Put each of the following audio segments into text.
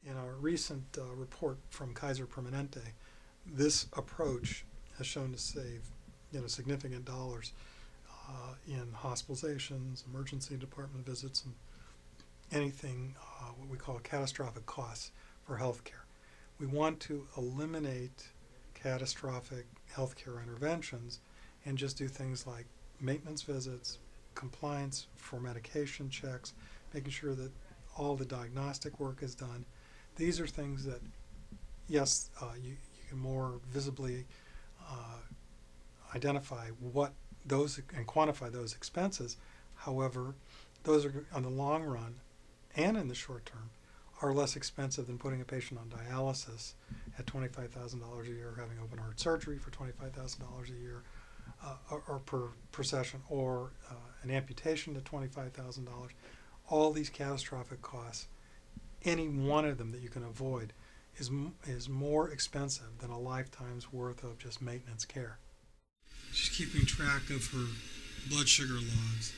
In a recent report from Kaiser Permanente, this approach has shown to save, significant dollars in hospitalizations, emergency department visits, and anything what we call catastrophic costs for healthcare. We want to eliminate catastrophic healthcare interventions and just do things like maintenance visits, compliance for medication checks, making sure that all the diagnostic work is done. These are things that, yes, you can more visibly identify what those and quantify those expenses. However, those are, on the long run and in the short term, are less expensive than putting a patient on dialysis at $25,000 a year, having open heart surgery for $25,000 a year, or per session, or an amputation to $25,000. All these catastrophic costs, any one of them that you can avoid is more expensive than a lifetime's worth of just maintenance care. She's keeping track of her blood sugar logs,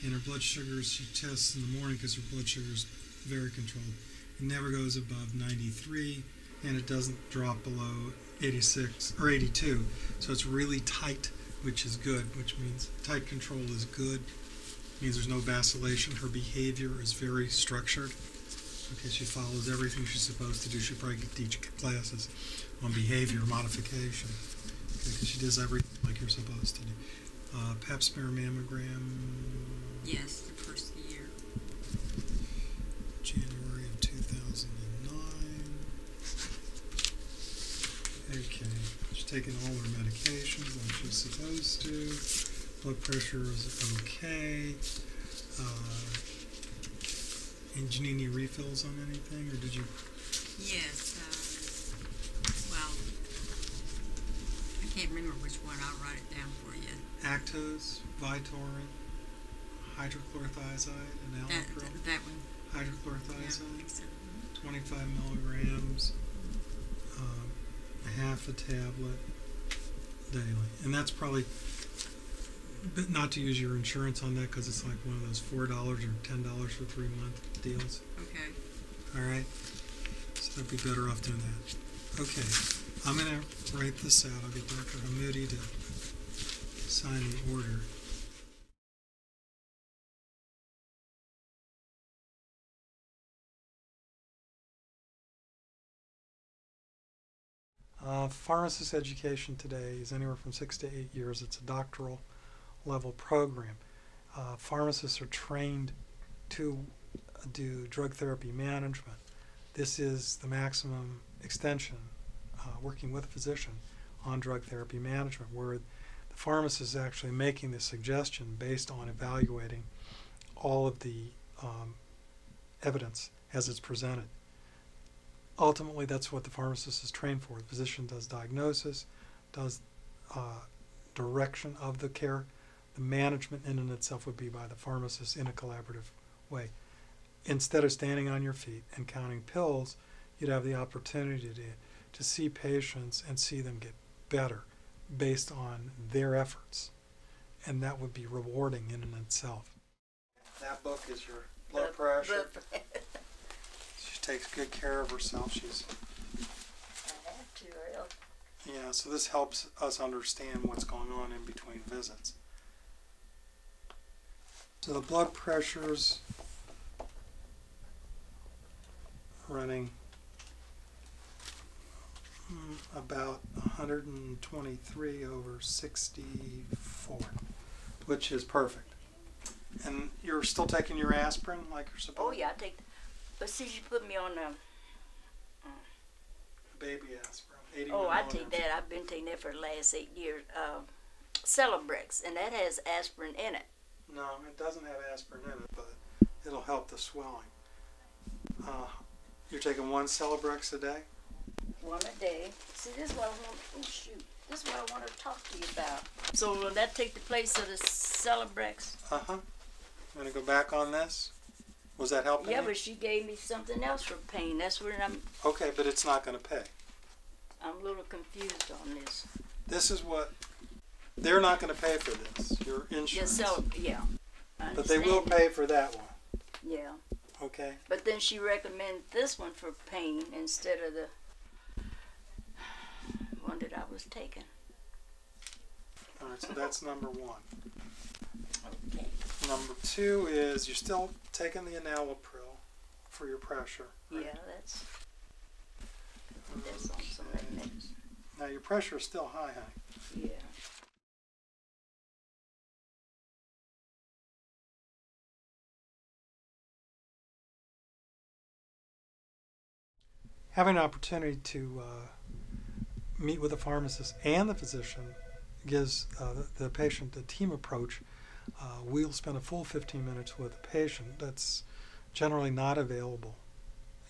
and her blood sugars she tests in the morning because her blood sugar is very controlled. It never goes above 93, and it doesn't drop below 86 or 82. So it's really tight, which is good, which means tight control is good. It means there's no vacillation. Her behavior is very structured. Okay, she follows everything she's supposed to do. She probably could teach classes on behavior modification. Okay, because she does everything like you're supposed to do. Pap smear mammogram. Yes, the first year. January of 2009. Okay, she's taking all her medications like she's supposed to. Blood pressure is okay. And did you need any refills on anything, or did you? Yes. Well, I can't remember which one. I'll write it down for you. Actos, Vytorin, hydrochlorothiazide, and allopurinol. That one. Hydrochlorothiazide, Yeah, I think so. 25 milligrams, half a tablet daily. And that's probably, but not to use your insurance on that because it's like one of those $4 or $10 for 3-month deals. Okay. All right. So that'd be better off doing that. Okay. I'm going to write this out. I'll get Dr. Hammoudi to sign the order. Pharmacist education today is anywhere from 6 to 8 years. It's a doctoral level program. Pharmacists are trained to do drug therapy management. This is the maximum extension, working with a physician on drug therapy management, where the pharmacist is actually making the suggestion based on evaluating all of the evidence as it's presented. Ultimately, that's what the pharmacist is trained for. The physician does diagnosis, does direction of the care. The management in and itself would be by the pharmacist in a collaborative way. Instead of standing on your feet and counting pills, you'd have the opportunity to see patients and see them get better based on their efforts. And that would be rewarding in and itself. That book is your blood pressure. She takes good care of herself. She's. I have to, really. Yeah, so this helps us understand what's going on in between visits. So the blood pressure's running about 123 over 64, which is perfect. And you're still taking your aspirin like you're supposed to? Oh, yeah, I take. But see, she put me on baby aspirin. 81 oh, I milligrams. take that. I've been taking that for the last 8 years. Celebrex, and that has aspirin in it. No, it doesn't have aspirin in it, but it'll help the swelling. You're taking 1 Celebrex a day? 1 a day. See, this is what I want. Oh, shoot. This is what I want to talk to you about. So will that take the place of the Celebrex? Uh-huh. I'm going to go back on this. Was that helping Yeah, you? but she gave me something else for pain. That's where I'm. Okay, but it's not going to pay. I'm a little confused on this. This is what... They're not going to pay for this, your insurance. Yeah, so, yeah. But they will pay for that one. Yeah. Okay. But then she recommended this one for pain instead of the one that I was taking. All right, so that's number 1. Okay. Number 2 is you're still taking the enalapril for your pressure. Right? Yeah, that's on some of that medicine. Now your pressure is still high, honey. Yeah. Having an opportunity to meet with the pharmacist and the physician gives the patient a team approach. We'll spend a full 15 minutes with the patient. That's generally not available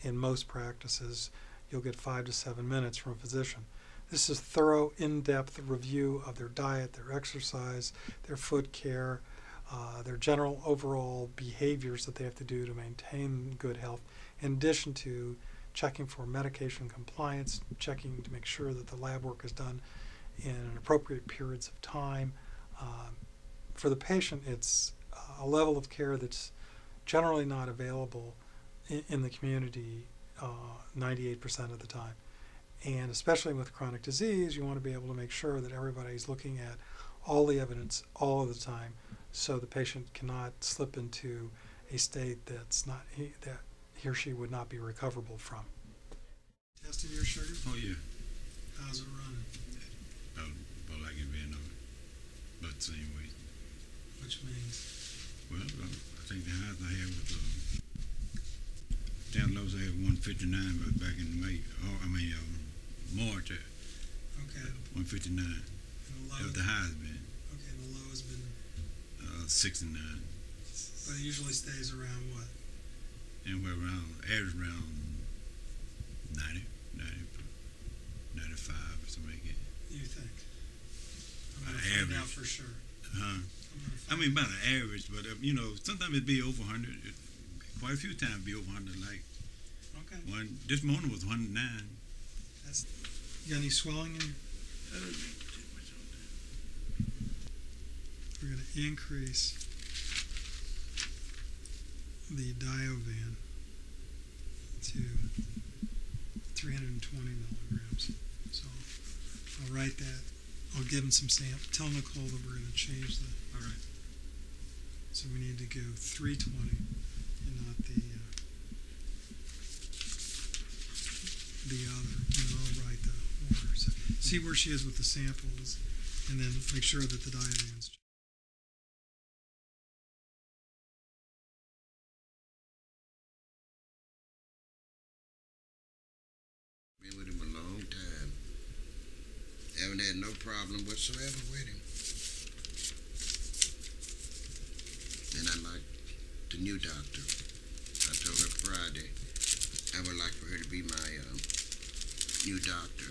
in most practices. You'll get 5 to 7 minutes from a physician. This is thorough, in-depth review of their diet, their exercise, their foot care, their general overall behaviors that they have to do to maintain good health, in addition to checking for medication compliance, checking to make sure that the lab work is done in appropriate periods of time. For the patient, it's a level of care that's generally not available in the community 98% of the time. And especially with chronic disease, you want to be able to make sure that everybody's looking at all the evidence all of the time, so the patient cannot slip into a state that's not that he or she would not be recoverable from. Testing your sugar? Oh yeah. How's it running? About like it being about the same way. Which means? Well, I think the highest I had was down lows I had 159, but back in May, March at Okay. 159. And the That low? was the highest been. Okay, and the low has been, 69. but it usually stays around what? Anywhere around, average around 90, 95 or something like that. You think? I'm going to An find out average. for sure. Huh? I'm gonna I find mean, about an average, but sometimes it'd be over 100. Quite a few times it'd be over 100. Like Okay. this morning was 109. That's, you got any swelling in? We're going to increase the Diovan to 320 milligrams. So I'll write that. I'll give him some sample. Tell Nicole that we're going to change the. All right. So we need to go 320 and not the other. I'll write the order. So see where she is with the samples, and then make sure that the Diovan's. Been with him a long time. Haven't had no problem whatsoever with him. And I like the new doctor. I told her Friday I would like for her to be my new doctor.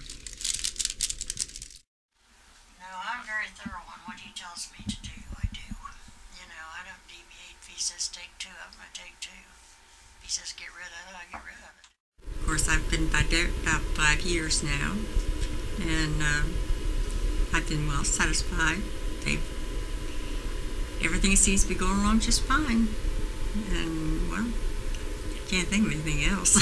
No, I'm very thorough on what he tells me to do. I do. I don't deviate. If he says take 2 of them, I take 2. If he says get rid of it, I get rid of it. Of course, I've been by there about 5 years now, and I've been well satisfied. Everything seems to be going along just fine, and well, I can't think of anything else.